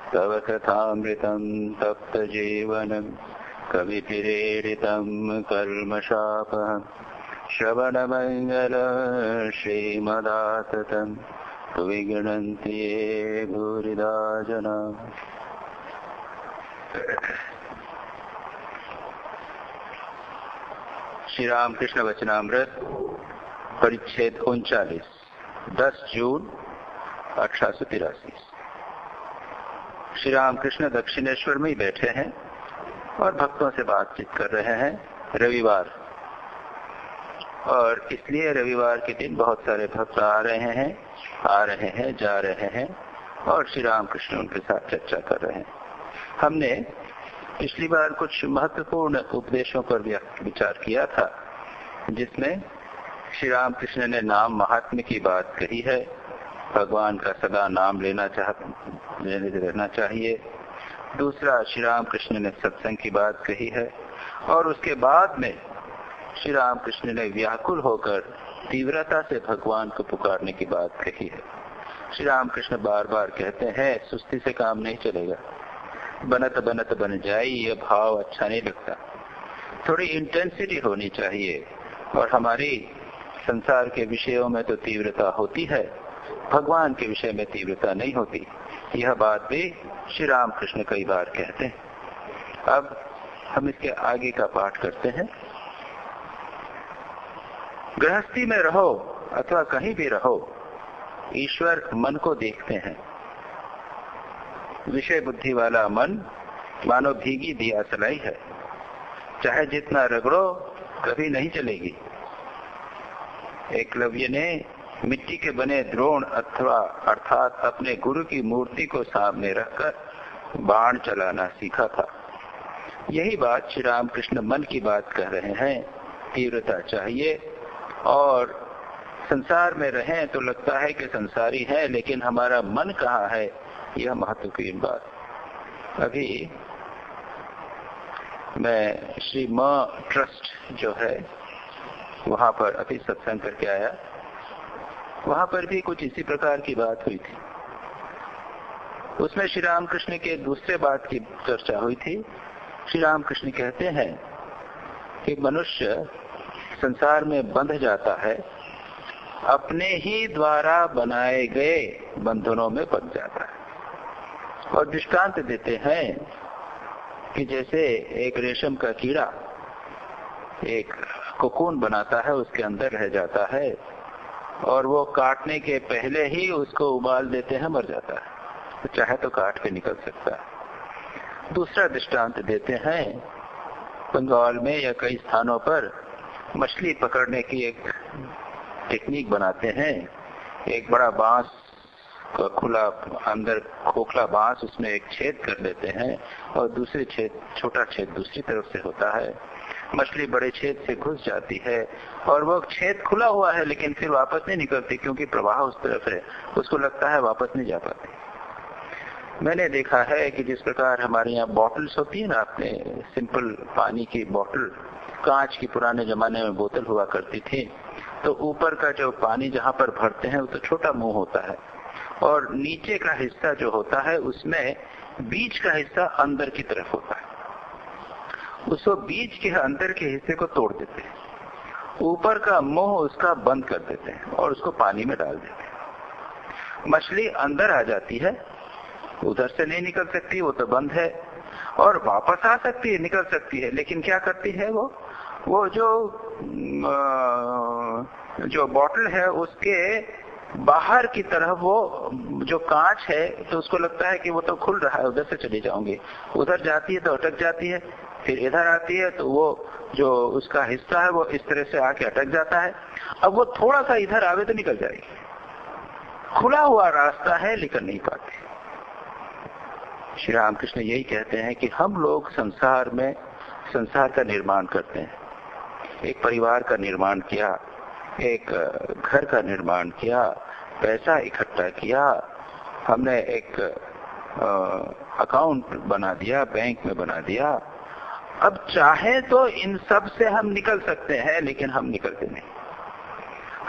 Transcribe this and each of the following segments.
तव कथामृतं तप्तजीवनं कविभिरीडितं कल्मषापहं श्रवणमङ्गलं श्रीमदाततं विगणन्ति ये भूरिदा जना। श्री रामकृष्ण वचनामृत परिच्छेद 39, 10 जून 1883। श्री रामकृष्ण दक्षिणेश्वर में ही बैठे हैं और भक्तों से बातचीत कर रहे हैं। रविवार, और इसलिए रविवार के दिन बहुत सारे भक्त आ रहे हैं, जा रहे हैं और श्री रामकृष्ण उनके साथ चर्चा कर रहे हैं। हमने पिछली बार कुछ महत्वपूर्ण उपदेशों पर विचार किया था, जिसमें श्री रामकृष्ण ने नाम महात्म्य की बात कही है। भगवान का सदा नाम लेना रहना चाहिए। दूसरा, श्री रामकृष्ण ने सत्संग की बात कही है और उसके बाद में श्री रामकृष्ण ने व्याकुल होकर तीव्रता से भगवान को पुकारने की बात कही है। श्री रामकृष्ण बार बार कहते हैं सुस्ती से काम नहीं चलेगा, बनत बनत बन जाए, ये भाव अच्छा नहीं लगता। थोड़ी इंटेंसिटी होनी चाहिए और हमारी संसार के विषयों में तो तीव्रता होती है, भगवान के विषय में तीव्रता नहीं होती। यह बात भी श्री रामकृष्ण कई बार कहते हैं। अब हम इसके आगे का पाठ करते हैं। गृहस्थी में रहो अथवा कहीं भी रहो, ईश्वर मन को देखते हैं। विषय बुद्धि वाला मन मानो भीगी दिया सलाई है, चाहे जितना रगड़ो कभी नहीं चलेगी। एकलव्य ने मिट्टी के बने द्रोण अर्थात अपने गुरु की मूर्ति को सामने रखकर बाण चलाना सीखा था। यही बात श्री रामकृष्ण मन की बात कह रहे हैं। तीव्रता चाहिए और संसार में रहें तो लगता है कि संसारी है, लेकिन हमारा मन कहाँ है, यह महत्वपूर्ण बात। अभी मैं श्री म ट्रस्ट जो है वहां पर अभी सत्संग करके आया। वहां पर भी कुछ इसी प्रकार की बात हुई थी। उसमें श्री रामकृष्ण के दूसरे बात की चर्चा हुई थी। श्री रामकृष्ण कहते हैं कि मनुष्य संसार में बंध जाता है, अपने ही द्वारा बनाए गए बंधनों में बंध जाता है। और दृष्टांत देते हैं कि जैसे एक रेशम का कीड़ा एक कोकून बनाता है, उसके अंदर रह जाता है और वो काटने के पहले ही उसको उबाल देते हैं, मर जाता है। तो चाहे तो काट के निकल सकता है। दूसरा दृष्टांत देते हैं, बंगाल में या कई स्थानों पर मछली पकड़ने की एक टेक्निक बनाते हैं। एक बड़ा बांस खुला, अंदर खोखला बांस, उसमें एक छेद कर लेते हैं और दूसरे छेद, छोटा छेद दूसरी तरफ से होता है। मछली बड़े छेद से घुस जाती है और वो छेद खुला हुआ है, लेकिन फिर वापस नहीं निकलती क्योंकि प्रवाह उस तरफ है। उसको लगता है वापस नहीं जा पाती। मैंने देखा है कि जिस प्रकार हमारे यहाँ बॉटल्स होती है ना, अपने सिंपल पानी की बॉटल, कांच की पुराने जमाने में बोतल हुआ करती थी, तो ऊपर का जो पानी जहाँ पर भरते हैं वो तो छोटा मुंह होता है और नीचे का हिस्सा जो होता है उसमें बीच का हिस्सा अंदर की तरफ होता है। उसको बीच के अंदर के हिस्से को तोड़ देते हैं, ऊपर का मुंह उसका बंद कर देते हैं और उसको पानी में डाल देते हैं। मछली अंदर आ जाती है, उधर से नहीं निकल सकती, वो तो बंद है, और वापस आ सकती है, निकल सकती है, लेकिन क्या करती है वो जो बॉटल है उसके बाहर की तरफ वो जो कांच है, तो उसको लगता है कि वो तो खुल रहा है, उधर से चली जाऊंगी। उधर जाती है तो अटक जाती है, फिर इधर आती है तो वो जो उसका हिस्सा है वो इस तरह से आके अटक जाता है। अब वो थोड़ा सा इधर आवे तो निकल जाएगी। खुला हुआ रास्ता है लेकिन नहीं पाते। श्री रामकृष्ण यही कहते हैं कि हम लोग संसार में संसार का निर्माण करते हैं। एक परिवार का निर्माण किया, एक घर का निर्माण किया, पैसा इकट्ठा किया, हमने एक अकाउंट बना दिया, बैंक में बना दिया। अब चाहे तो इन सब से हम निकल सकते हैं, लेकिन हम निकलते नहीं।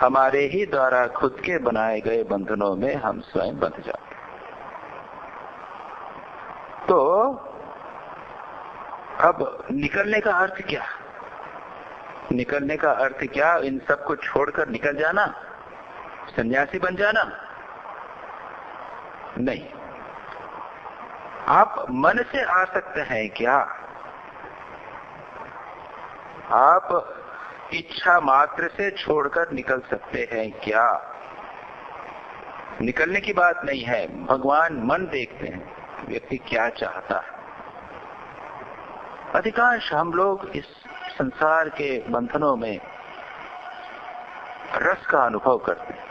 हमारे ही द्वारा खुद के बनाए गए बंधनों में हम स्वयं बंध जाते हैं। अब निकलने का अर्थ क्या? निकलने का अर्थ क्या? इन सब को छोड़कर निकल जाना, सन्यासी बन जाना? नहीं। आप मन से आ सकते हैं क्या? आप इच्छा मात्र से छोड़कर निकल सकते हैं क्या? निकलने की बात नहीं है। भगवान मन देखते हैं, व्यक्ति क्या चाहता है। अधिकांश हम लोग इस संसार के बंधनों में रस का अनुभव करते हैं।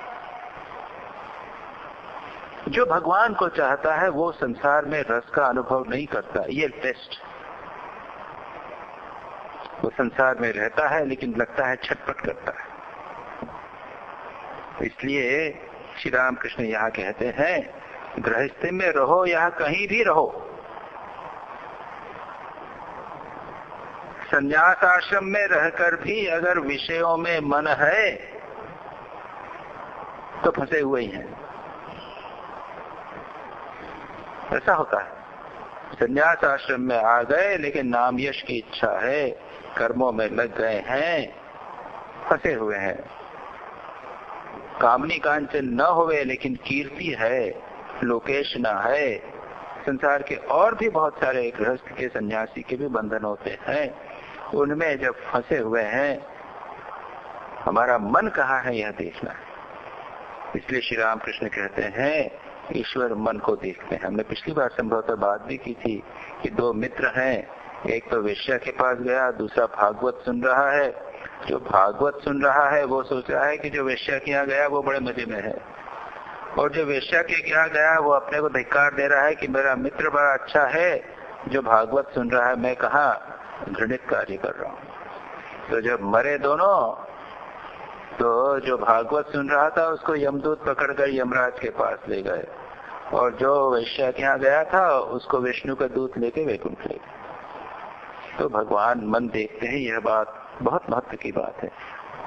जो भगवान को चाहता है वो संसार में रस का अनुभव नहीं करता। ये टेस्ट। वो संसार में रहता है लेकिन लगता है छटपट करता है। इसलिए श्री राम कृष्ण यहाँ कहते हैं, गृहस्थी में रहो या कहीं भी रहो, संन्यास आश्रम में रहकर भी अगर विषयों में मन है तो फंसे हुए ही हैं। ऐसा होता है। संन्यास आश्रम में आ गए लेकिन नाम यश की इच्छा है, कर्मों में लग गए हैं, फंसे हुए हैं। कामनी कांचन न होवे लेकिन कीर्ति है, लोकेश न है। संसार के और भी बहुत सारे गृहस्थ के, सन्यासी के भी बंधन होते हैं। उनमें जब फंसे हुए हैं, हमारा मन कहाँ है यह देखना है। इसलिए श्री राम कृष्ण कहते हैं, ईश्वर मन को देखते हैं। हमने पिछली बार संभवतः बात भी की थी कि दो मित्र हैं, एक तो वेश्या के पास गया, दूसरा भागवत सुन रहा है। जो भागवत सुन रहा है वो सोच रहा है कि जो वेश्या के यहाँ गया वो बड़े मजे में है, और जो वेश्या के यहाँ गया वो अपने को धिक्कार दे रहा है कि मेरा मित्र बड़ा अच्छा है, जो भागवत सुन रहा है, मैं कहाँ घृणित कार्य कर रहा हूँ। तो जब मरे दोनों, तो जो भागवत सुन रहा था उसको यमदूत पकड़कर यमराज के पास ले गए, और जो वेश्या के यहाँ गया था उसको विष्णु का दूत लेके वैकुंठ ले गए। तो भगवान मन देखते हैं, यह बात बहुत महत्व की बात है।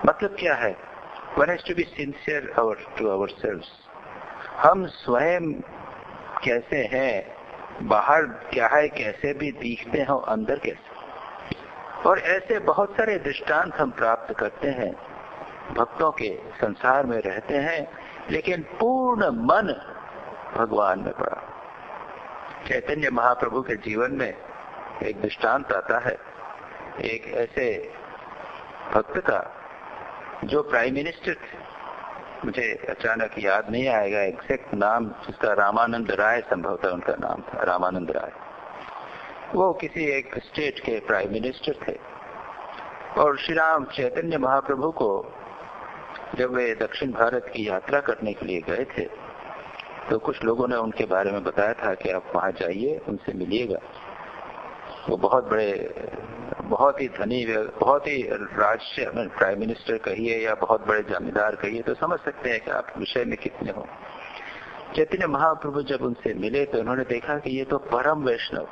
मतलब क्या है? One has to be sincere to ourselves. हम स्वयं कैसे हैं, बाहर क्या है, कैसे भी दिखते हो, अंदर कैसे। और ऐसे बहुत सारे दृष्टांत हम प्राप्त करते हैं। भक्तों के संसार में रहते हैं लेकिन पूर्ण मन भगवान में पड़ा। चैतन्य महाप्रभु के जीवन में एक दृष्टांत आता है, एक ऐसे भक्त का जो प्राइम मिनिस्टर थे, मुझे अचानक याद नहीं आएगा एग्जैक्ट नाम, जिसका रामानंद राय संभवतः उनका नाम था, रामानंद राय। वो किसी एक स्टेट के प्राइम मिनिस्टर थे, और श्री राम चैतन्य महाप्रभु को जब वे दक्षिण भारत की यात्रा करने के लिए गए थे तो कुछ लोगों ने उनके बारे में बताया था कि आप वहां जाइए, उनसे मिलिएगा। वो बहुत बड़े, बहुत ही धनी, बहुत ही राष्ट्रीय प्राइम मिनिस्टर कहिए या बहुत बड़े जमींदार कहिए, तो समझ सकते हैं कि आप विषय में कितने हो। चैतन्य महाप्रभु जब उनसे मिले तो उन्होंने देखा कि ये तो परम वैष्णव,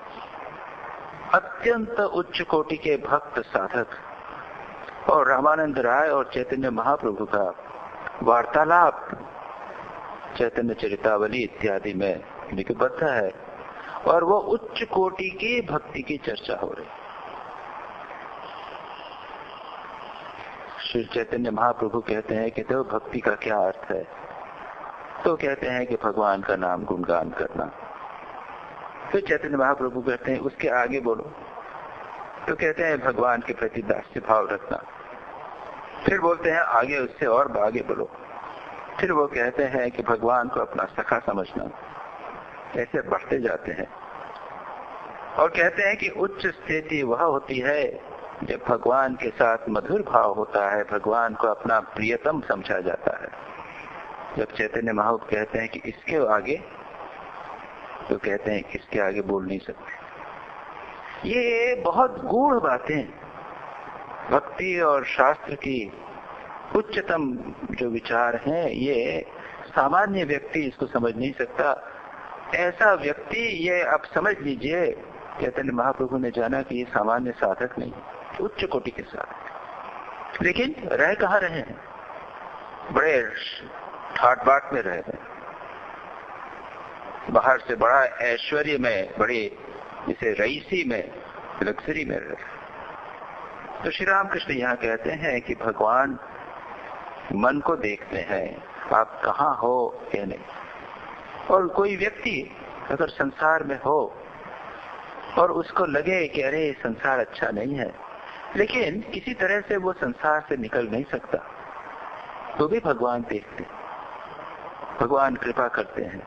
अत्यंत उच्च कोटि के भक्त साधक, और रामानंद राय और चैतन्य महाप्रभु का वार्तालाप चैतन्य चरितावली इत्यादि में लिपिबद्ध है, और वो उच्च कोटि की भक्ति की चर्चा हो रही। श्री चैतन्य महाप्रभु कहते हैं कि तो भक्ति का क्या अर्थ है? तो कहते हैं कि भगवान का नाम गुणगान करना। फिर चैतन्य महाप्रभु कहते हैं उसके आगे बोलो, तो कहते हैं भगवान के प्रति दास्य भाव रखना। फिर बोलते हैं आगे उससे और आगे बोलो, फिर वो कहते हैं कि भगवान को अपना सखा समझना। ऐसे बढ़ते जाते हैं और कहते हैं कि उच्च स्थिति वह होती है जब भगवान के साथ मधुर भाव होता है, भगवान को अपना प्रियतम समझा जाता है। जब चैतन्य महाप्रभु कहते हैं कि इसके आगे, तो कहते हैं कि इसके आगे बोल नहीं सकते। ये बहुत गूढ़ बातें, भक्ति और शास्त्र की उच्चतम जो विचार हैं, ये सामान्य व्यक्ति इसको समझ नहीं सकता। ऐसा व्यक्ति, ये आप समझ लीजिए, चैतन्य महाप्रभु ने जाना कि ये सामान्य साधक नहीं, उच्च कोटि के साधक। लेकिन रह कहाँ रहे हैं? बड़े ठाट बाट में रह रहे हैं, बाहर से बड़ा ऐश्वर्य में, बड़ी जैसे रईसी में, लग्जरी में रहे। तो श्री रामकृष्ण यहाँ कहते हैं कि भगवान मन को देखते हैं, आप कहाँ हो या नहीं। और कोई व्यक्ति अगर संसार में हो और उसको लगे कि अरे संसार अच्छा नहीं है, लेकिन किसी तरह से वो संसार से निकल नहीं सकता, तो भी भगवान देखते, भगवान कृपा करते हैं।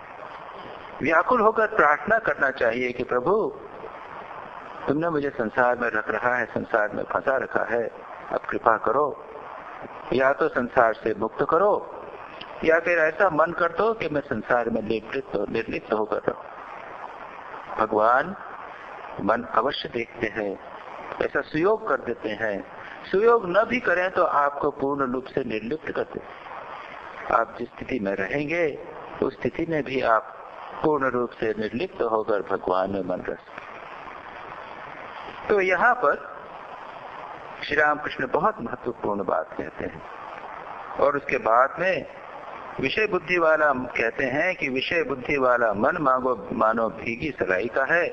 व्याकुल होकर प्रार्थना करना चाहिए कि प्रभु तुमने मुझे संसार में रख रहा है, संसार में फंसा रखा है, अब कृपा करो, या तो संसार से मुक्त करो या फिर ऐसा मन कर दो कि मैं संसार में निर्लिप्त होकर रहूं। भगवान मन अवश्य देखते हैं, ऐसा सुयोग कर देते हैं। सुयोग न भी करें तो आपको पूर्ण रूप से निर्लिप्त कर देते। आप जिस स्थिति में रहेंगे उस स्थिति में भी आप पूर्ण रूप से निर्लिप्त होकर भगवान में मन रख सकें। तो यहाँ पर श्री रामकृष्ण बहुत महत्वपूर्ण बात कहते हैं। और उसके बाद में विषय बुद्धि वाला कहते हैं कि विषय बुद्धि वाला मन मानो भीगी सलाई का है,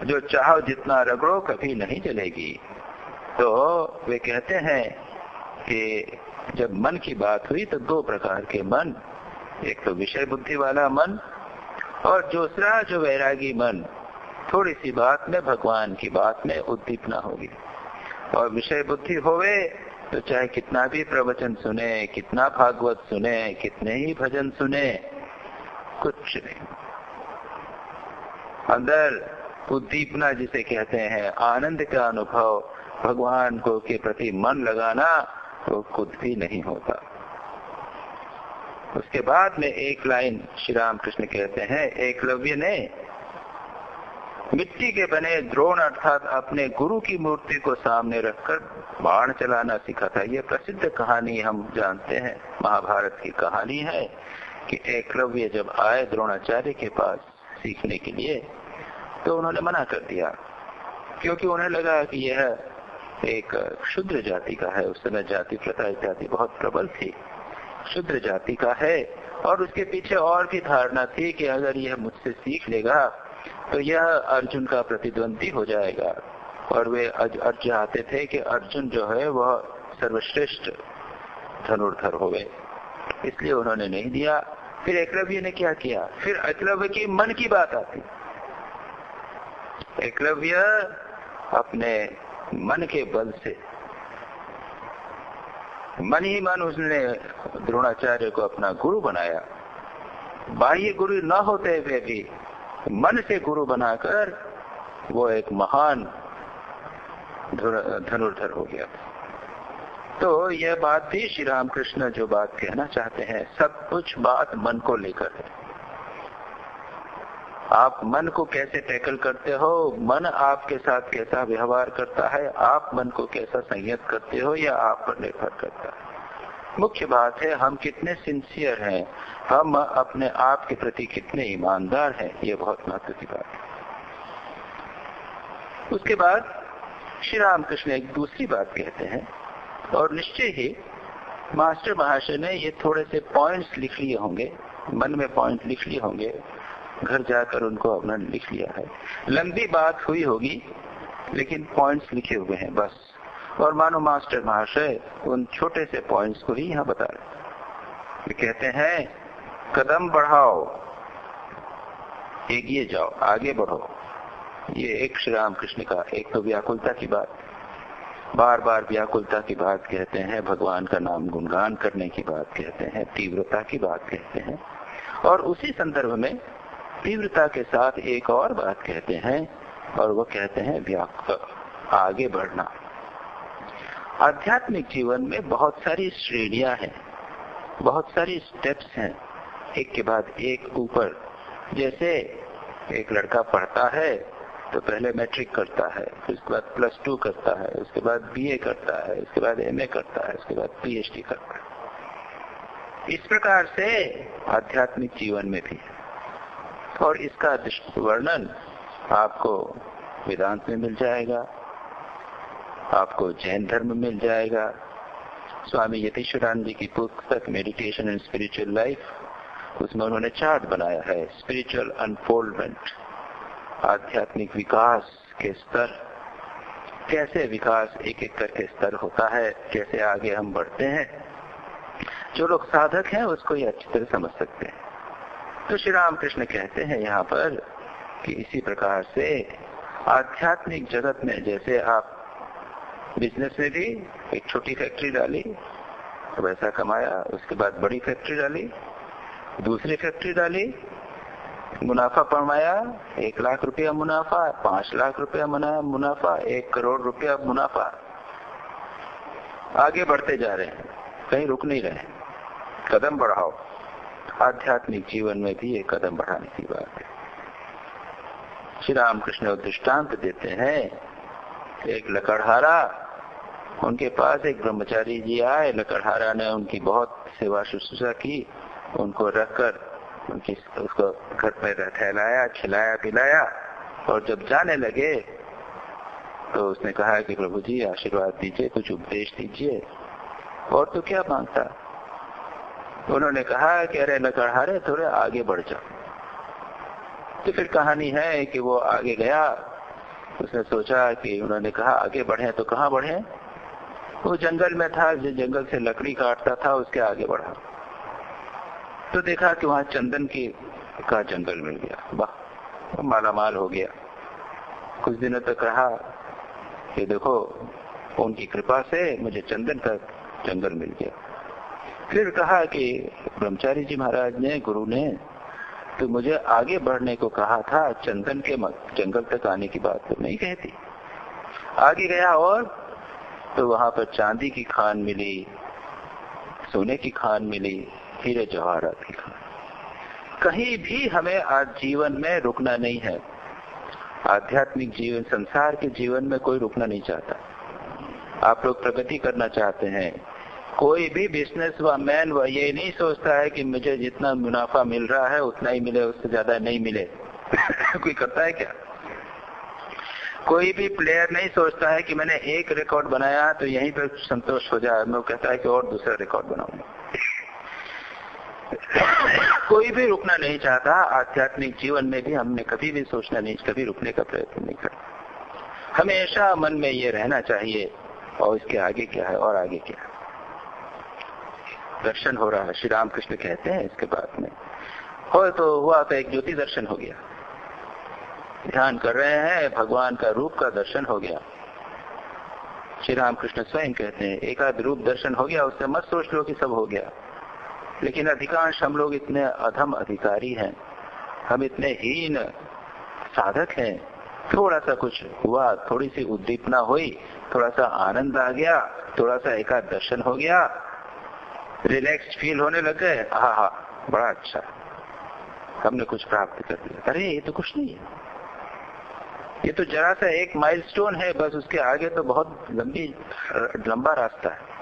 जो चाहो जितना रगड़ो कभी नहीं जलेगी। तो वे कहते हैं कि जब मन की बात हुई तो दो प्रकार के मन, एक तो विषय बुद्धि वाला मन और दूसरा जो वैरागी मन। थोड़ी सी बात में भगवान की बात में उद्दीपना होगी। और विषय बुद्धि होवे तो चाहे कितना भी प्रवचन सुने, कितना भागवत सुने, कितने ही भजन सुने, कुछ नहीं। अंदर उद्दीपना जिसे कहते हैं, आनंद का अनुभव, भगवान को के प्रति मन लगाना, वो खुद भी नहीं होता। उसके बाद में एक लाइन श्री रामकृष्ण कहते हैं, एकलव्य ने मिट्टी के बने द्रोण अर्थात अपने गुरु की मूर्ति को सामने रखकर बाण चलाना सीखा था। यह प्रसिद्ध कहानी हम जानते हैं, महाभारत की कहानी है कि एकलव्य जब आए द्रोणाचार्य के पास सीखने के लिए तो उन्होंने मना कर दिया, क्योंकि उन्हें लगा कि यह एक क्षुद्र जाति का है। उस समय जाति प्रथा इत्यादि बहुत प्रबल थी, क्षुद्र जाति का है। और उसके पीछे और भी धारणा थी कि अगर यह मुझसे सीख लेगा तो यह अर्जुन का प्रतिद्वंदी हो जाएगा। और वे चाहते थे कि अर्जुन जो है वह सर्वश्रेष्ठ धनुर्धर होवे, इसलिए उन्होंने नहीं दिया। फिर एकलव्य ने क्या किया, फिर एकलव्य की मन की बात आती। एकलव्य अपने मन के बल से, मन ही मन उसने द्रोणाचार्य को अपना गुरु बनाया। बाह्य गुरु न होते हुए भी मन से गुरु बनाकर वो एक महान धनुर्धर हो गया। तो यह बात भी श्री रामकृष्ण जो बात कहना चाहते हैं, सब कुछ बात मन को लेकर है। आप मन को कैसे टैकल करते हो, मन आपके साथ कैसा व्यवहार करता है, आप मन को कैसा संयत करते हो, यह आप पर निर्भर करता है। मुख्य बात है हम कितने सिंसियर हैं, हम अपने आप के प्रति कितने ईमानदार हैं, ये बहुत महत्व की बात है। उसके बाद श्री रामकृष्ण एक दूसरी बात कहते हैं, और निश्चय ही मास्टर महाशय ने ये थोड़े से पॉइंट्स लिख लिए होंगे, मन में पॉइंट लिख लिए होंगे, घर जाकर उनको अपना लिख लिया है। लंबी बात हुई होगी लेकिन पॉइंट्स लिखे हुए हैं बस। और मानो मास्टर महाशय उन छोटे से पॉइंट्स को ही यहाँ बता रहे। वे कहते हैं कदम बढ़ाओ, आगे जाओ, आगे बढ़ो। ये एक श्री रामकृष्ण का, एक तो व्याकुलता की बात, बार बार व्याकुलता की बात कहते हैं, भगवान का नाम गुणगान करने की बात कहते हैं, तीव्रता की बात कहते हैं। और उसी संदर्भ में तीव्रता के साथ एक और बात कहते हैं, और वो कहते हैं आगे बढ़ना। आध्यात्मिक जीवन में बहुत सारी श्रेणियां हैं, बहुत सारी स्टेप्स हैं, एक के बाद एक ऊपर। जैसे एक लड़का पढ़ता है तो पहले मैट्रिक करता है, उसके बाद +2 करता है, उसके बाद BA करता है, उसके बाद MA करता है, उसके बाद PhD करता है। इस प्रकार से आध्यात्मिक जीवन में भी, और इसका वर्णन आपको वेदांत में मिल जाएगा, आपको जैन धर्म में मिल जाएगा। स्वामी यतीश्वरानंद जी की पुस्तक मेडिटेशन एंड स्पिरिचुअल लाइफ, उसमें उन्होंने चार्ट बनाया है, स्पिरिचुअल अनफोल्डमेंट, आध्यात्मिक विकास के स्तर कैसे विकास एक एक करके स्तर होता है, कैसे आगे हम बढ़ते हैं, जो लोग साधक हैं उसको ये अच्छी तरह समझ सकते हैं। तो श्री रामकृष्ण कहते हैं यहाँ पर कि इसी प्रकार से आध्यात्मिक जगत में जैसे आप बिजनेस में भी एक छोटी फैक्ट्री डाली, पैसा कमाया, उसके बाद बड़ी फैक्ट्री डाली, दूसरी फैक्ट्री डाली, मुनाफा कमाया, 1 लाख रुपया मुनाफा, 5 लाख रुपया मुनाफा, 1 करोड़ रुपया मुनाफा, आगे बढ़ते जा रहे हैं, कहीं रुक नहीं रहे, कदम बढ़ाओ। आध्यात्मिक जीवन में भी एक कदम बढ़ाने की बात है। श्री रामकृष्ण दृष्टांत देते हैं, एक लकड़हारा, उनके पास एक ब्रह्मचारी जी आए, लकड़हारा ने उनकी बहुत सेवा शुश्रूषा की, उनको रखकर उसको घर पर ठहराया, खिलाया पिलाया, और जब जाने लगे तो उसने कहा कि प्रभु जी आशीर्वाद दीजिए, कुछ उपदेश दीजिए, और तो क्या मांगता। उन्होंने कहा कि अरे लकड़हारे थोड़े आगे बढ़ जाओ। तो फिर कहानी है कि वो आगे गया, उसने सोचा कि उन्होंने कहा आगे बढ़े, तो कहाँ बढ़े, वो जंगल में था, जो जंगल से लकड़ी काटता था उसके आगे बढ़ा, तो देखा कि वहां चंदन का जंगल मिल गया, वाह, मालामाल हो गया। कुछ दिनों तक कहा कि देखो उनकी कृपा से मुझे चंदन का जंगल मिल गया। फिर कहा कि ब्रह्मचारी जी महाराज ने, गुरु ने तो मुझे आगे बढ़ने को कहा था, चंदन के जंगल तक आने की बात तो नहीं कहती। आगे गया और तो वहां पर चांदी की खान मिली, सोने की खान मिली, हीरे जवाहरात की खान। कहीं भी हमें आज जीवन में रुकना नहीं है। आध्यात्मिक जीवन, संसार के जीवन में कोई रुकना नहीं चाहता। आप लोग प्रगति करना चाहते हैं, कोई भी बिजनेस मैन वह ये नहीं सोचता है कि मुझे जितना मुनाफा मिल रहा है उतना ही मिले, उससे ज्यादा नहीं मिले। कोई करता है क्या? कोई भी प्लेयर नहीं सोचता है कि मैंने एक रिकॉर्ड बनाया तो यहीं पर संतोष हो जाए, मैं कहता है कि और दूसरा रिकॉर्ड बनाऊंगा। कोई भी रुकना नहीं चाहता। आध्यात्मिक जीवन में भी हमने कभी भी सोचना नहीं, कभी रुकने का प्रयत्न नहीं करना। हमेशा मन में ये रहना चाहिए, और इसके आगे क्या है और आगे क्या है। दर्शन हो रहा है, श्री रामकृष्ण कहते हैं इसके बाद में हो तो हुआ तो एक ज्योति दर्शन हो गया। ध्यान कर रहे हैं, भगवान का रूप का दर्शन हो गया। श्री रामकृष्ण स्वयं कहते हैं एक आध रूप दर्शन हो गया, उससे मत सोच लो कि सब हो गया। लेकिन अधिकांश हम लोग इतने अधम अधिकारी हैं, हम इतने हीन साधक हैं, थोड़ा सा कुछ हुआ, थोड़ी सी उद्दीपना हुई, थोड़ा सा आनंद आ गया, थोड़ा सा एक आध दर्शन हो गया, रिलैक्स्ड फील होने लग गए, हाँ बड़ा अच्छा, हमने कुछ प्राप्त कर लिया। अरे ये तो कुछ नहीं है, ये तो जरा सा एक माइलस्टोन है, बस उसके आगे तो बहुत लंबा रास्ता है।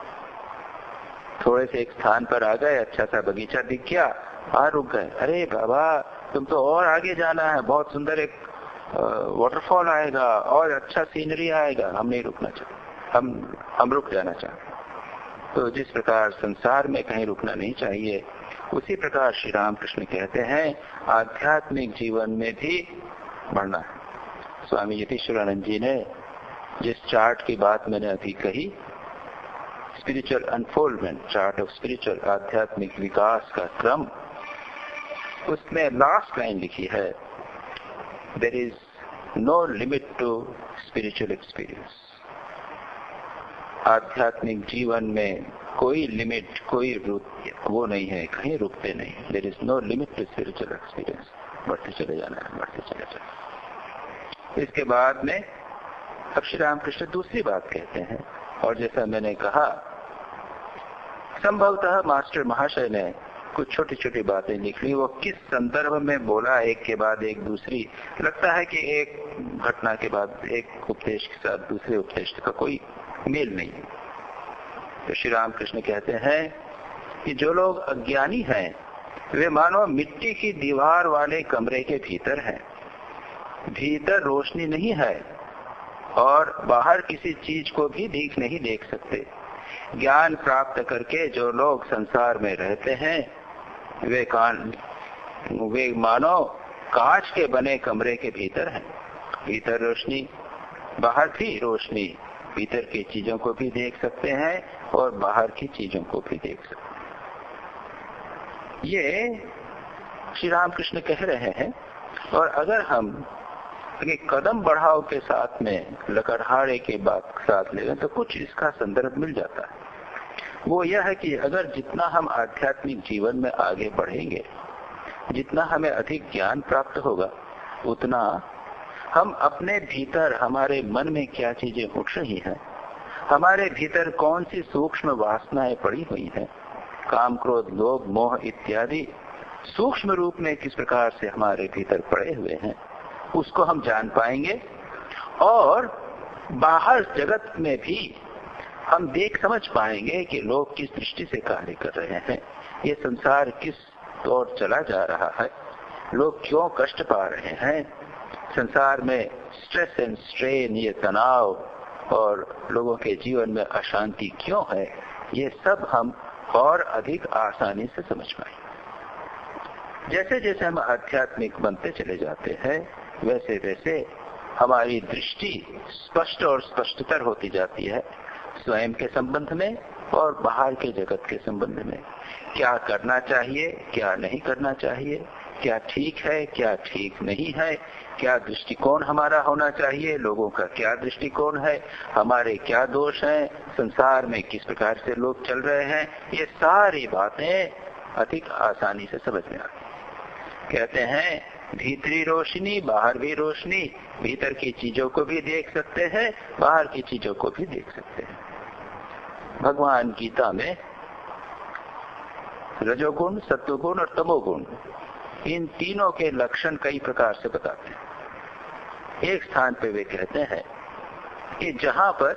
थोड़े से एक स्थान पर आ गए, अच्छा सा बगीचा दिख गया, वहां रुक गए। अरे बाबा तुम तो और आगे जाना है, बहुत सुंदर एक वाटरफॉल आएगा और अच्छा सीनरी आएगा। हम नहीं रुकना चाहते, हम रुक जाना चाहते। तो जिस प्रकार संसार में कहीं रुकना नहीं चाहिए, उसी प्रकार श्री रामकृष्ण कहते हैं आध्यात्मिक जीवन में भी बढ़ना है। स्वामी यतीश्वरानंद जी ने जिस चार्ट की बात मैंने अभी कही, spiritual unfoldment, chart of spiritual, आध्यात्मिक विकास का क्रम, उसमें लास्ट लाइन लिखी है, there is no limit to spiritual experience. आध्यात्मिक जीवन में कोई लिमिट, कोई वो नहीं है, कहीं रुकते नहीं। There is no limit to spiritual experience. बढ़ते चले जाना है, बढ़ते चले जाना। इसके बाद में अब श्री रामकृष्ण दूसरी बात कहते हैं, और जैसा मैंने कहा संभवतः मास्टर महाशय ने कुछ छोटी छोटी बातें लिखी, वो किस संदर्भ में बोला, एक के बाद एक दूसरी, लगता है कि एक घटना के बाद एक उपदेश के साथ दूसरे उपदेश का कोई मेल नहीं। तो श्री रामकृष्ण कहते हैं कि जो लोग अज्ञानी हैं वे मानो मिट्टी की दीवार वाले कमरे के भीतर हैं। भीतर रोशनी नहीं है और बाहर किसी चीज को भी नहीं देख सकते। ज्ञान प्राप्त करके जो लोग संसार में रहते हैं वे मानो कांच के बने कमरे के भीतर हैं। भीतर रोशनी, बाहर भी रोशनी, भीतर की चीजों को भी देख सकते हैं और बाहर की चीजों को भी देख सकते हैं। ये श्री रामकृष्ण कह रहे हैं। और अगर हम एक कदम बढ़ाव के साथ में लकड़हारे के बात साथ ले तो कुछ इसका संदर्भ मिल जाता है। वो यह है कि अगर जितना हम आध्यात्मिक जीवन में आगे बढ़ेंगे, जितना हमें अधिक ज्ञान प्राप्त होगा, उतना हम अपने भीतर हमारे मन में क्या चीजें उठ रही हैं, हमारे भीतर कौन सी सूक्ष्म वासनाएं पड़ी हुई हैं, काम क्रोध लोभ मोह इत्यादि सूक्ष्म रूप में किस प्रकार से हमारे भीतर पड़े हुए हैं, उसको हम जान पाएंगे। और बाहर जगत में भी हम देख समझ पाएंगे कि लोग किस दृष्टि से कार्य कर रहे हैं, ये संसार किस ओर चला जा रहा है, लोग क्यों कष्ट पा रहे हैं, संसार में स्ट्रेस एंड स्ट्रेन, ये तनाव और लोगों के जीवन में अशांति क्यों है, ये सब हम और अधिक आसानी से समझ पाएंगे। जैसे जैसे हम आध्यात्मिक बनते चले जाते हैं, वैसे वैसे हमारी दृष्टि स्पष्ट और स्पष्टतर होती जाती है, स्वयं के संबंध में और बाहर के जगत के संबंध में। क्या करना चाहिए, क्या नहीं करना चाहिए, क्या ठीक है, क्या ठीक नहीं है, क्या दृष्टिकोण हमारा होना चाहिए, लोगों का क्या दृष्टिकोण है, हमारे क्या दोष हैं, संसार में किस प्रकार से लोग चल रहे हैं, ये सारी बातें अधिक आसानी से समझ में आती। कहते हैं भीतरी रोशनी बाहर भी रोशनी, भीतर की चीजों को भी देख सकते हैं, बाहर की चीजों को भी देख सकते हैं। भगवान गीता में रजोगुण, सत्वगुण और तमोगुण, इन तीनों के लक्षण कई प्रकार से बताते हैं। एक स्थान पे वे कहते हैं कि जहां पर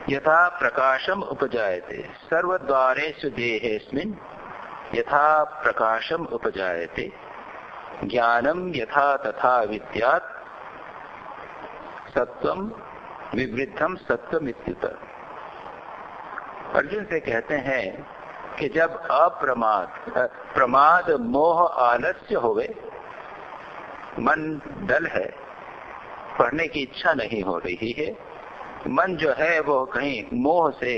यथा प्रकाशम उपजायते सर्वद्वारेषु देहेस्मिन् यथा प्रकाशम उपजायते ज्ञानम यथा तथा विद्यात् सत्वम विवृद्धम सत्वमित्युत। अर्जुन से कहते हैं कि जब प्रमाद मोह आलस्य होवे, मन डल है, पढ़ने की इच्छा नहीं हो रही है, मन जो है वो कहीं मोह से,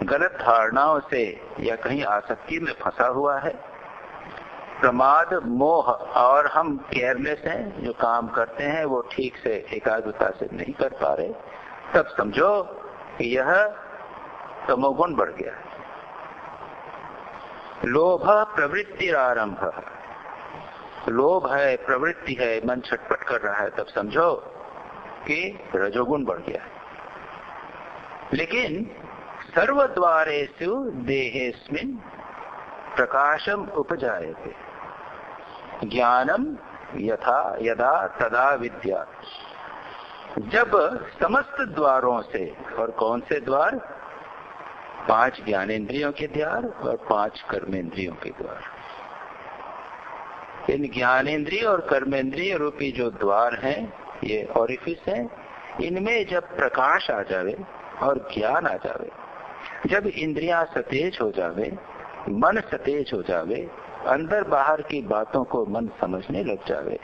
गलत धारणाओं से या कहीं आसक्ति में फंसा हुआ है, प्रमाद मोह, और हम केयरलेस हैं, जो काम करते हैं वो ठीक से एकाग्रता से नहीं कर पा रहे, तब समझो कि यह तमोगुण बढ़ गया है। लोभ प्रवृत्ति आरंभ, लोभ है, प्रवृत्ति है, मन छटपट कर रहा है, तब समझो कि रजोगुण बढ़ गया है। लेकिन सर्वद्वारेषु देहेस्मिन् प्रकाशम उपजायते ज्ञानम यथा यदा तदा विद्यात्। जब समस्त द्वारों से, और कौन से द्वार, 5 ज्ञानेंद्रियों के द्वार और 5 कर्मेंद्रियों के द्वार, इन ज्ञानेंद्रिय और कर्मेंद्रिय रूपी जो द्वार हैं, ये ऑरिफिस हैं, इनमें जब प्रकाश आ जावे और ज्ञान आ जावे, जब इंद्रियां सतेज हो जावे, मन सतेज हो जावे, अंदर बाहर की बातों को मन समझने लग जावे,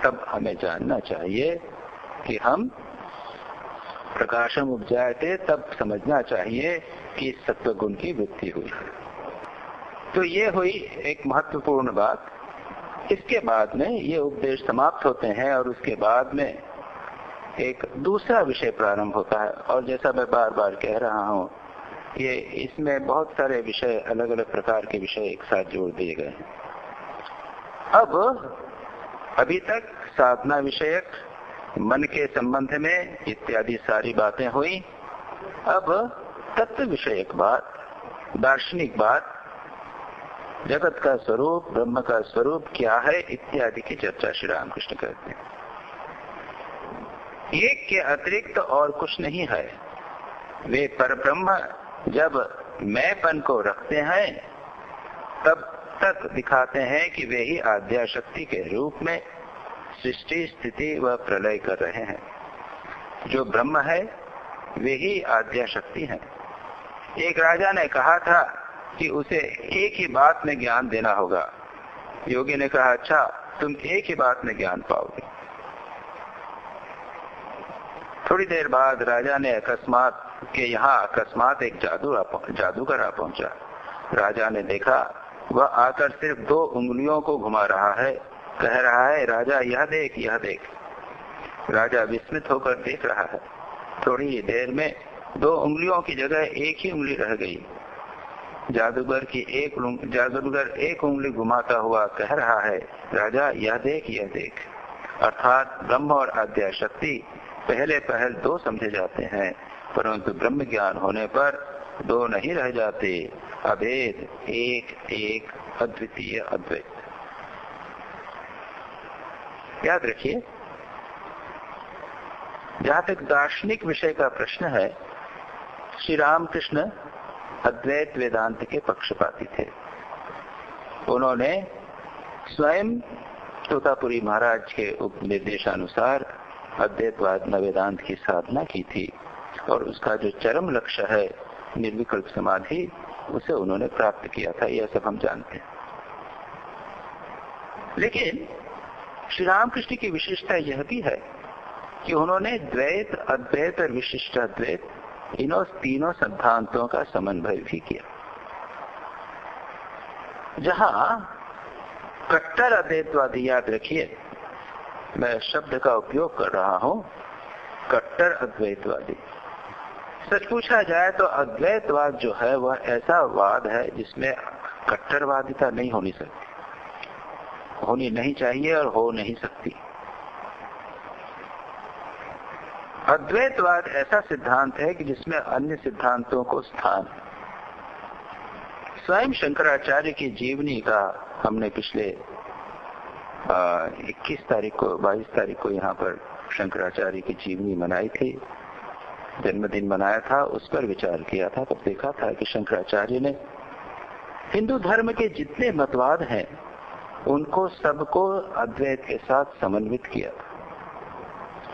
तब हमें जानना चाहिए कि हम प्रकाशम उपजायते, तब समझना चाहिए कि सत्वगुण की वृद्धि हुई। तो ये हुई एक महत्वपूर्ण बात। इसके बाद में ये उपदेश समाप्त होते हैं और उसके बाद में एक दूसरा विषय प्रारंभ होता है। और जैसा मैं बार बार कह रहा हूँ, ये इसमें बहुत सारे विषय, अलग अलग प्रकार के विषय एक साथ जोड़ दिए गए हैं। अब अभी तक साधना विषयक, मन के संबंध में इत्यादि सारी बातें हुई। अब तत्व विषयक बात, दार्शनिक बात, जगत का स्वरूप, ब्रह्म का स्वरूप क्या है इत्यादि की चर्चा श्री रामकृष्ण करते हैं। एक के अतिरिक्त और कुछ नहीं है। वे परब्रह्म जब मैंपन को रखते हैं, तब तक दिखाते हैं कि वे ही आद्या शक्ति के रूप में सृष्टि स्थिति व प्रलय कर रहे हैं। जो ब्रह्म है वे ही आद्या शक्ति है। एक राजा ने कहा था कि उसे एक ही बात में ज्ञान देना होगा। योगी ने कहा, अच्छा तुम एक ही बात में ज्ञान पाओगे। थोड़ी देर बाद राजा ने अकस्मात एक जादूगर आ पहुंचा। राजा ने देखा, वह आकर सिर्फ 2 उंगलियों को घुमा रहा है, कह रहा है, राजा यह देख, यह देख। राजा विस्मित होकर देख रहा है। थोड़ी ही देर में 2 उंगलियों की जगह एक ही उंगली रह गई। जादूगर एक उंगली घुमाता हुआ कह रहा है, राजा यह देख, यह देख। अर्थात ब्रह्म और आद्या शक्ति पहले 2 समझे जाते हैं, परंतु ब्रह्म ज्ञान होने पर 2 नहीं रह जाते। अभेद, एक अद्वितीय अद्वैत। याद रखिए, जहां तक दार्शनिक विषय का प्रश्न है, श्री रामकृष्ण अद्वैत वेदांत के पक्षपाती थे। उन्होंने स्वयं तोतापुरी महाराज के उपनिर्देशानुसार अद्वैतवाद वेदांत की साधना की थी और उसका जो चरम लक्ष्य है निर्विकल्प समाधि, उसे उन्होंने प्राप्त किया था, यह सब हम जानते हैं। लेकिन श्री रामकृष्ण की विशेषता यह भी है कि उन्होंने द्वैत, अद्वैत और विशिष्ट अद्वैत इन्हों तीनों सिद्धांतों का समन्वय भी किया। जहां कट्टर अद्वैतवादी, याद रखिए मैं शब्द का उपयोग कर रहा हूं, कट्टर अद्वैतवादी, सच पूछा जाए तो अद्वैतवाद जो है वह ऐसा वाद है जिसमें कट्टरवादिता नहीं होनी सकती, होनी नहीं चाहिए और हो नहीं सकती। अद्वैतवाद ऐसा सिद्धांत है कि जिसमें अन्य सिद्धांतों को स्थान है। स्वयं शंकराचार्य की जीवनी का हमने पिछले 22 तारीख को यहाँ पर शंकराचार्य की जीवनी मनाई थी, जन्मदिन मनाया था, उस पर विचार किया था। तब देखा था कि शंकराचार्य ने हिंदू धर्म के जितने मतवाद हैं उनको सबको अद्वैत के साथ समन्वित किया था।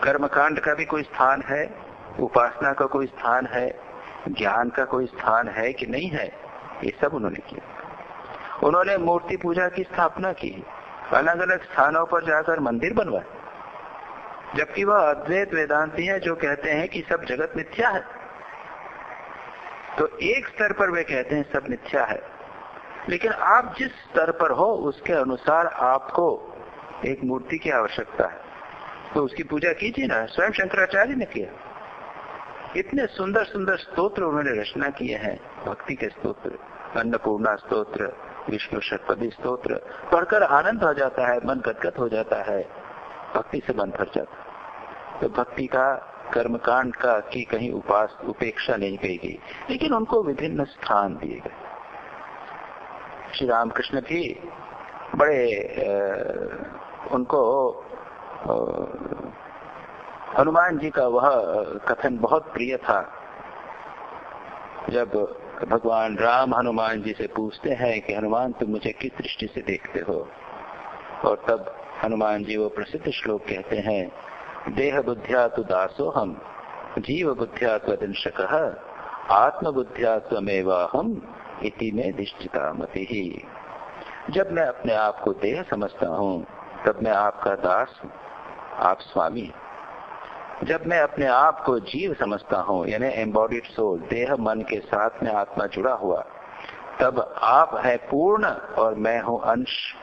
कर्मकांड का भी कोई स्थान है, उपासना का कोई स्थान है, ज्ञान का कोई स्थान है कि नहीं है, ये सब उन्होंने किया। उन्होंने मूर्ति पूजा की स्थापना की, अलग अलग स्थानों पर जाकर मंदिर बनवाए, जबकि वह अद्वैत वेदांती हैं जो कहते हैं कि सब जगत मिथ्या है। तो एक स्तर पर वे कहते हैं सब मिथ्या है, लेकिन आप जिस स्तर पर हो उसके अनुसार आपको एक मूर्ति की आवश्यकता है, तो उसकी पूजा कीजिए ना। स्वयं शंकराचार्य ने किया। इतने सुंदर सुंदर स्तोत्र उन्होंने रचना किए हैं, भक्ति के स्तोत्र, अन्नपूर्णा स्तोत्र, विष्णु षटपदी स्तोत्र, पढ़कर आनंद हो जाता है, मन गदगद हो जाता है, भक्ति से मन भर जाता है। तो भक्ति का, कर्मकांड का की कहीं उपेक्षा नहीं की गई, लेकिन उनको विभिन्न स्थान दिए गए। श्री रामकृष्ण भी बड़े उनको हनुमान जी का वह कथन बहुत प्रिय था। जब भगवान राम हनुमान जी से पूछते हैं कि हनुमान तुम मुझे किस दृष्टि से देखते हो, और तब हनुमान जी वो प्रसिद्ध श्लोक कहते हैं, देह बुद्ध्या तु दासो हम, जीव बुद्ध्या त्वदंशकः, आत्म बुद्ध्या त्वमेवाहम इति में धिष्ठिता मति ही। जब मैं अपने आप को देह समझता हूँ तब मैं आपका दास हूँ, आप स्वामी। जब मैं अपने आप को जीव समझता हूँ, यानी एम्बॉडीड सोल, देह मन के साथ में आत्मा जुड़ा हुआ, तब आप है पूर्ण और मैं हूँ अंश।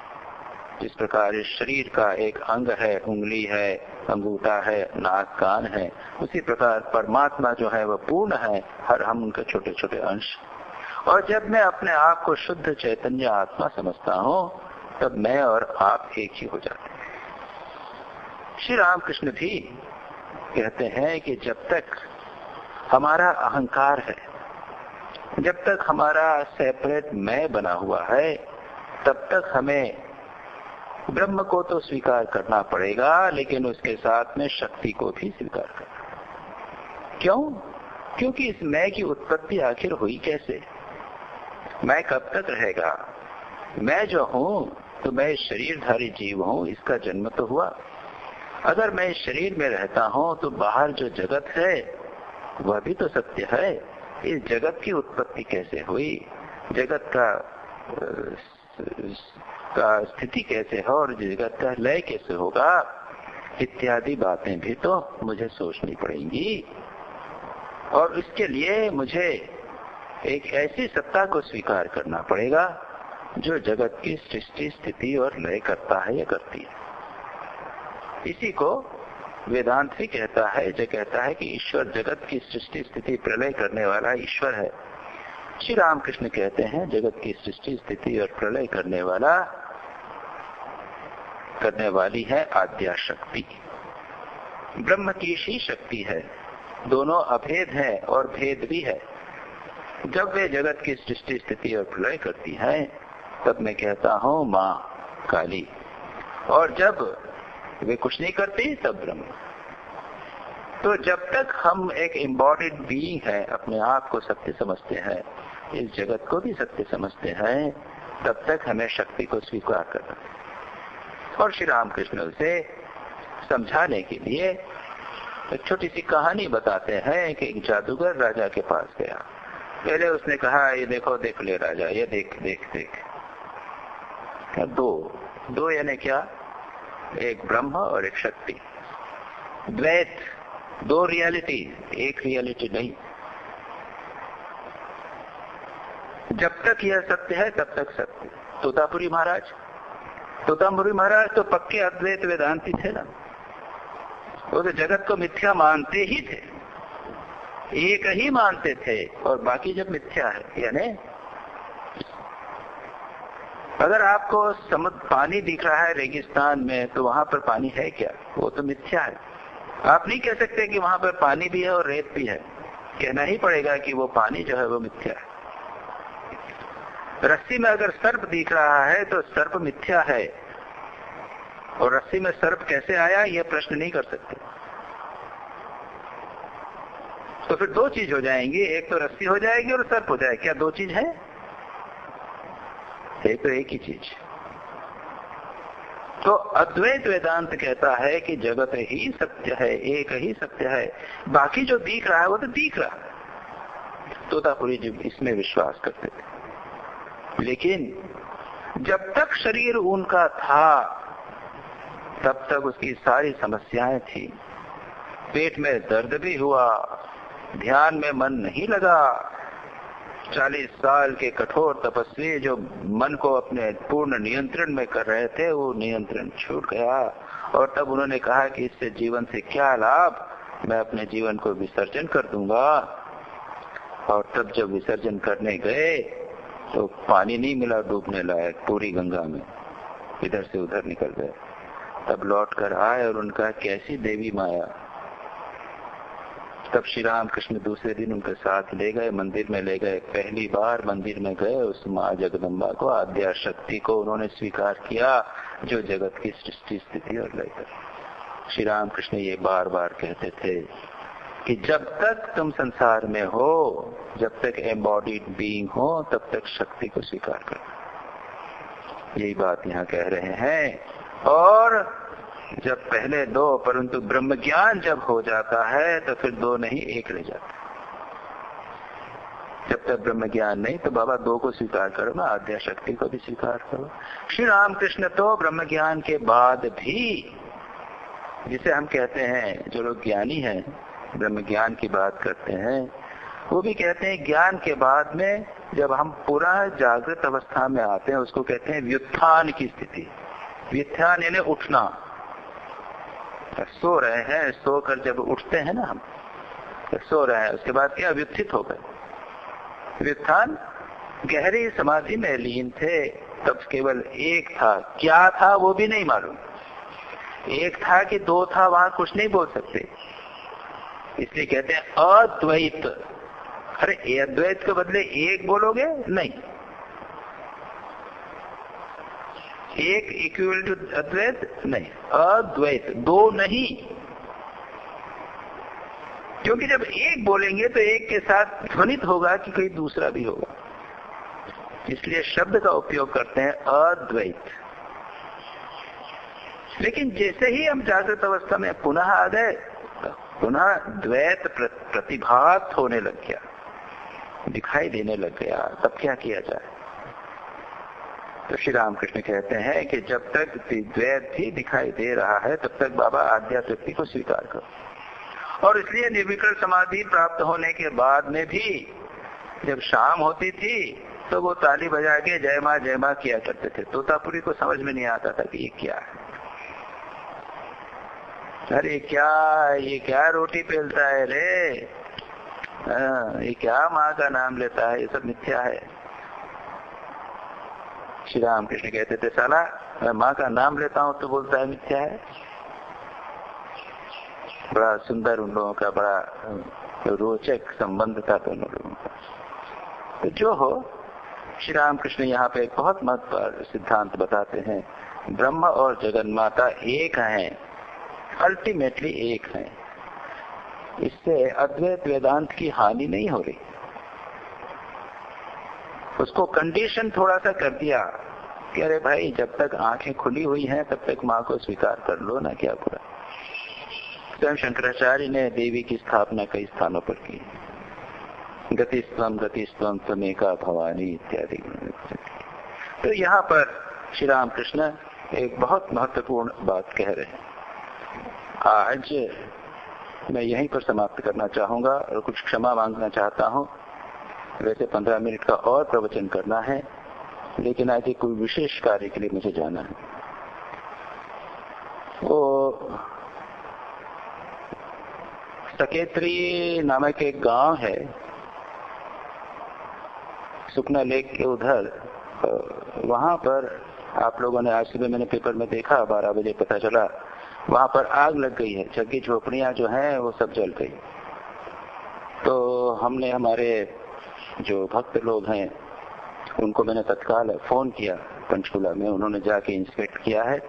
जिस प्रकार इस शरीर का एक अंग है, उंगली है, अंगूठा है, नाक कान है, उसी प्रकार परमात्मा जो है वह पूर्ण है, हर हम उनके छोटे छोटे अंश। और जब मैं अपने आप को शुद्ध चैतन्य आत्मा समझता हूँ तब मैं और आप एक ही हो जाते हैं। श्री रामकृष्ण भी कहते हैं कि जब तक हमारा अहंकार है, जब तक हमारा सेपरेट मैं बना हुआ है, तब तक हमें ब्रह्म को तो स्वीकार करना पड़ेगा, लेकिन उसके साथ में शक्ति को भी स्वीकार करना। क्यों? क्योंकि इस मैं की उत्पत्ति आखिर हुई कैसे? मैं कब तक रहेगा? मैं जो हूँ तो मैं शरीरधारी जीव हूँ, इसका जन्म तो हुआ। अगर मैं इस शरीर में रहता हूँ तो बाहर जो जगत है वह भी तो सत्य है। इस जगत की उत्पत्ति कैसे हुई, जगत का स्थिति कैसे हो और जगत का लय कैसे होगा, इत्यादि बातें भी तो मुझे सोचनी पड़ेंगी, और इसके लिए मुझे एक ऐसी सत्ता को स्वीकार करना पड़ेगा जो जगत की सृष्टि स्थिति और लय करता है या करती है। इसी को वेदांत भी कहता है, जो कहता है कि ईश्वर जगत की सृष्टि स्थिति प्रलय करने वाला ईश्वर है। श्री रामकृष्ण कहते हैं जगत की सृष्टि स्थिति और प्रलय करने वाली है आद्या शक्ति, ब्रह्म की ही शक्ति है। दोनों अभेद है और भेद भी है। जब वे जगत की सृष्टि स्थिति और प्रलय करती है तब मैं कहता हूँ माँ काली, और जब वे कुछ नहीं करती तब ब्रह्म। तो जब तक हम एक एम्बॉडीड बीइंग है, अपने आप को सत्य समझते हैं, इस जगत को भी सत्य समझते हैं, तब तक हमें शक्ति को स्वीकार करना है। और श्री रामकृष्ण उसे समझाने के लिए एक छोटी सी कहानी बताते हैं कि एक जादूगर राजा के पास गया। पहले उसने कहा ये देखो देख ले राजा, ये देख देख देख। दो यानी क्या? एक ब्रह्म और एक शक्ति, द्वैत, दो रियलिटी, एक रियलिटी नहीं। जब तक यह सत्य है तब तक सत्य। तोतापुरी महाराज तो पक्के अद्वैत वेदांती थे ना, वो तो जगत को मिथ्या मानते ही थे, एक ही मानते थे, और बाकी जब मिथ्या है। यानी अगर आपको समुद्र पानी दिख रहा है रेगिस्तान में, तो वहां पर पानी है क्या? वो तो मिथ्या है। आप नहीं कह सकते कि वहां पर पानी भी है और रेत भी है, कहना ही पड़ेगा कि वो पानी जो है वो मिथ्या है। रस्सी में अगर सर्प दिख रहा है तो सर्प मिथ्या है, और रस्सी में सर्प कैसे आया यह प्रश्न नहीं कर सकते। तो फिर दो चीज हो जाएंगी, एक तो रस्सी हो जाएगी और सर्प हो जाएगा। क्या दो चीज है? तो एक ही चीज। तो अद्वैत वेदांत कहता है कि जगत ही सत्य है, एक ही सत्य है, बाकी जो दिख रहा है वो तो दिख रहा है। तोतापुरी जी इसमें विश्वास करते थे, लेकिन जब तक शरीर उनका था तब तक उसकी सारी समस्याएं थी। पेट में दर्द भी हुआ, ध्यान में मन नहीं लगा। 40 साल के कठोर तपस्वी जो मन को अपने पूर्ण नियंत्रण में कर रहे थे, वो नियंत्रण छूट गया, और तब उन्होंने कहा कि इससे जीवन से क्या लाभ, मैं अपने जीवन को विसर्जन कर दूंगा। और तब जब विसर्जन करने गए तो पानी नहीं मिला डूबने लायक पूरी गंगा में, इधर से उधर निकल गए। तब लौट कर आए और उनका कैसी देवी माया। तब श्री रामकृष्ण दूसरे दिन उनके साथ ले गए, मंदिर में ले गए। पहली बार मंदिर में गए, उस माँ जगदम्बा को, आद्या शक्ति को उन्होंने स्वीकार किया, जो जगत की सृष्टि स्थिति और लय कर। श्री रामकृष्ण ये बार बार कहते थे कि जब तक तुम संसार में हो, जब तक एम्बॉडीड बीइंग हो, तब तक शक्ति को स्वीकार करो। यही बात यहाँ कह रहे हैं। और जब पहले दो, परंतु ब्रह्म ज्ञान जब हो जाता है तो फिर दो नहीं एक रह जाता। जब तक ब्रह्म ज्ञान नहीं तो बाबा दो को स्वीकार करो ना, आद्या शक्ति को भी स्वीकार करो। श्री रामकृष्ण तो ब्रह्म ज्ञान के बाद भी, जिसे हम कहते हैं, जो लोग ज्ञानी हैं ब्रह्म ज्ञान की बात करते हैं, वो भी कहते हैं ज्ञान के बाद में जब हम पूरा जागृत अवस्था में आते हैं, उसको कहते हैं व्युत्थान की स्थिति। व्युत्थान यानी उठना। सो रहे हैं, सोकर जब उठते हैं ना हम, तो सो रहे हैं, उसके बाद क्या व्युत्थित हो गए। व्युत्थान, गहरी समाधि में लीन थे, तब केवल एक था, क्या था वो भी नहीं मालूम। एक था कि दो था, वहां कुछ नहीं बोल सकते, इसलिए कहते हैं अद्वैत। अरे अद्वैत के बदले एक बोलोगे? नहीं, एक इक्वल टू अद्वैत नहीं, अद्वैत, दो नहीं। क्योंकि जब एक बोलेंगे तो एक के साथ ध्वनित होगा कि कोई दूसरा भी होगा, इसलिए शब्द का उपयोग करते हैं अद्वैत। लेकिन जैसे ही हम जागृत अवस्था में पुनः आ गए, पुनः द्वैत प्रतिभात होने लग गया, दिखाई देने लग गया। तब क्या किया जाए? तो श्री रामकृष्ण कहते हैं कि जब तक द्वैत भी दिखाई दे रहा है तब तक बाबा आध्यात्मिक को स्वीकार करो। और इसलिए निर्विकल्प समाधि प्राप्त होने के बाद में भी जब शाम होती थी तो वो ताली बजा के जय माँ किया करते थे। तोतापुरी को समझ में नहीं आता था कि ये क्या है, अरे ये क्या रोटी पेलता है रे, ये क्या माँ का नाम लेता है, ये सब मिथ्या है। श्री रामकृष्ण कहते थे साला मैं माँ का नाम लेता हूँ तो बोलता है मिथ्या है। बड़ा सुंदर उन लोगों का बड़ा रोचक संबंध था दोनों लोगों का। तो जो हो, श्री रामकृष्ण यहाँ पे एक बहुत महत्वपूर्ण सिद्धांत बताते हैं, ब्रह्म और जगन्माता एक हैं, अल्टीमेटली एक हैं। इससे अद्वैत वेदांत की हानि नहीं हो रही। उसको कंडीशन थोड़ा सा कर दिया कि अरे भाई जब तक आंखें खुली हुई हैं तब तक माँ को स्वीकार कर लो ना, क्या बुरा। स्वयं शंकराचार्य ने देवी की स्थापना कई स्थानों पर की, गतिस्त्वम त्वमेका भवानी इत्यादि। तो यहाँ पर श्री रामकृष्ण एक बहुत महत्वपूर्ण बात कह रहे हैं। आज मैं यहीं पर समाप्त करना चाहूंगा और कुछ क्षमा मांगना चाहता हूँ। वैसे 15 मिनट का और प्रवचन करना है, लेकिन आज एक कोई विशेष कार्य के लिए मुझे जाना है। वो सकेत्री नामक एक गांव है सुखना लेक के उधर। वहां पर आप लोगों ने आज सुबह मैंने पेपर में देखा, 12 बजे पता चला, वहां पर आग लग गई है। झग्गी झोपड़ियां जो हैं वो सब जल गई। तो हमने हमारे जो भक्त लोग हैं उनको मैंने तत्काल फोन किया पंचकुला में, उन्होंने जाके इंस्पेक्ट किया है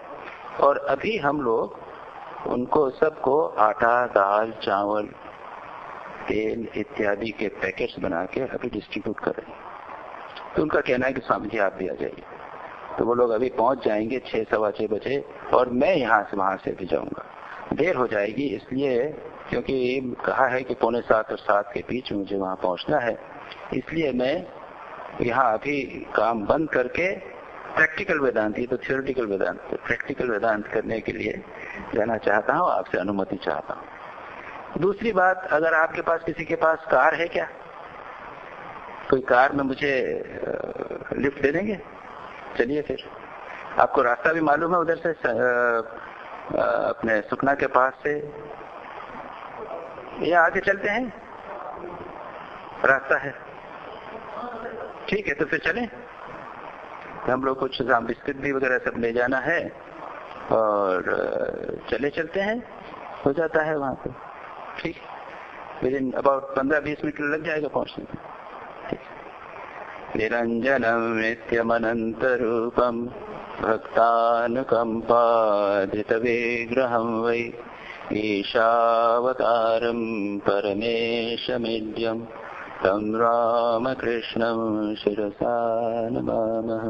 और अभी हम लोग उनको सबको आटा, दाल, चावल, तेल इत्यादि के पैकेट्स बना के अभी डिस्ट्रीब्यूट कर रहे हैं। तो उनका कहना है कि स्वामी जी आप भी आ जाइए। तो वो लोग अभी पहुंच जाएंगे 6, सवा 6 बजे और मैं यहाँ से वहां से भी जाऊंगा। देर हो जाएगी इसलिए क्योंकि कहा है कि 6:45 और 7 के बीच मुझे वहां पहुंचना है, इसलिए मैं यहाँ अभी काम बंद करके प्रैक्टिकल वेदांत, ये तो थियोरेटिकल वेदांत, प्रैक्टिकल वेदांत करने के लिए जाना चाहता हूँ, आपसे अनुमति चाहता हूँ। दूसरी बात, अगर आपके पास किसी के पास कार है क्या, कोई कार में मुझे लिफ्ट दे देंगे? चलिए फिर, आपको रास्ता भी मालूम है उधर से अपने सुखना के पास से, या आगे चलते हैं, रास्ता है? ठीक है तो फिर चलें। हम लोग कुछ जाम बिस्किट भी वगैरह सब ले जाना है और चलते हैं, हो जाता है वहां पे। ठीक, विदिन अबाउट 15-20 मिनट लग जाएगा पहुंचने में। निरंजनम नित्यमनंत रूपम भक्तानुकंपाधृत विग्रहं वै ईशावतारं परमेशमिद्यं तं रामकृष्णं शिरसा नमामः।